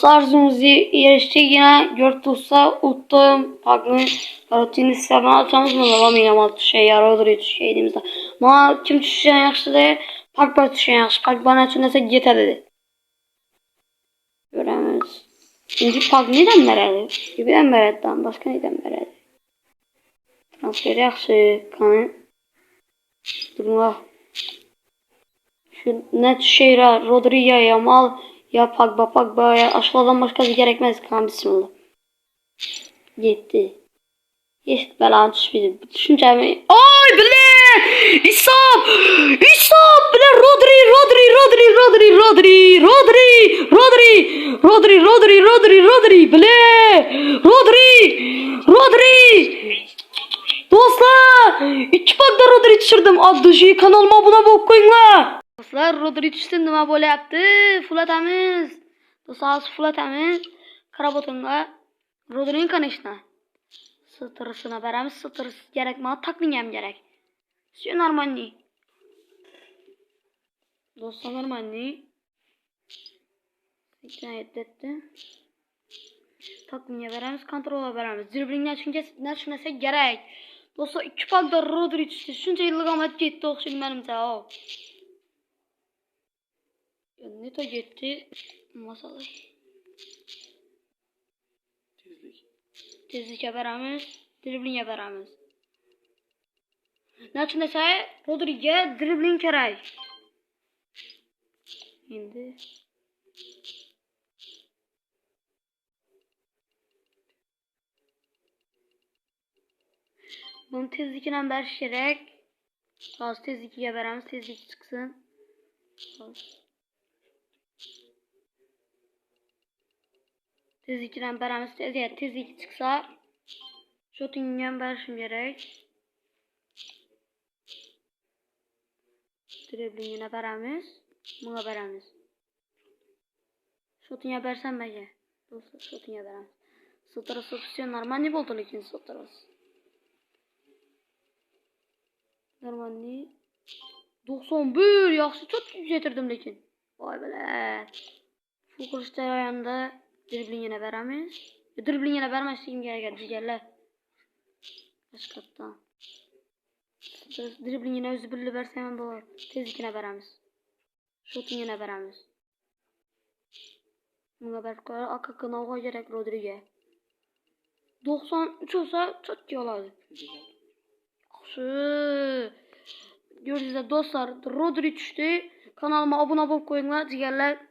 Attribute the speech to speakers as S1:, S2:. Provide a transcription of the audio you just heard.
S1: Dostlar arzumuzu eriştiğine gördük dostlar. Uttum. Pagni. Rutini sistemini açamız mı? Devam edelim. Şey yaradır şey dediğimizde. Ma kim düşen yaxşı değil. Pag düşen yaxşı. Pag bana için ise yeter dedi. Göremiyoruz. Şimdi Pag neden veredi? Birden veredi. Başka neden veredi? Transfer yaxşı. Kanı. Durma. Şu net şeyler. Rodrigo Yamal. Ya Pogba ya aşıladan başkası gerekmez kan bismillah. Yetti. Yeşil belanı düşmedi. Düşüncemi. Ay bile! İsap! İsap bile! Rodri bile! Rodri! Dostlar! İki pakta Rodri düşürdüm. Addışı kanalıma abone bulup koyunlar. Dostlar Rodri düştü nima bo'lyapti? Full atamiz. Dostlar full atamiz. Qarab o'tinglar. Rodrining qanishna. Sıtırısına beramiz. Sıtırısı kerak mana takling ham kerak. Все нормально. Dostlar нормально. Hikayet etti. Taklinge beramiz, kontrola beramiz. Driblingdan tushunsa kerak. Dostlar ikki pakda Rodri tushdi. Shuncha yillik ketdi o'xshaydi menimcha. Neto gitti. Masala. Tezlikka beramiz. Driblingga beramiz. Nachun esa Rodriga dribling kerak. Endi bunu tezlikini ham berish kerak. Hozir tezligiga beramiz, tezlik chiqsin. Tezlikini ham beramiz, tezlik chiqsa shotingni ham berishim kerak. Driblingini beramiz, bunga beramiz. Shotingga bersam menga. Do'stlar, shotingga beramiz. So'tara so'tishsa нормально bo'ldi lekin so'taramiz. Нормально. 91 yaxshi çok yetirdim lekin. Voy bala. Bu qilish jarayonida driblingini beramiz. Driblingini bermasligim kerak deganlar. Boshqatdan. Driblingini o'zi bilib bersam ham bo'ladi. Tezlikini beramiz. Shotingini beramiz. Bunga barqaror akakanoga kerak Rodriga. 93 olsa çok oladi. Yaxshi. Gördünüz dostlar, Rodri düştü. Kanalıma abone olup koyunlar, diğerler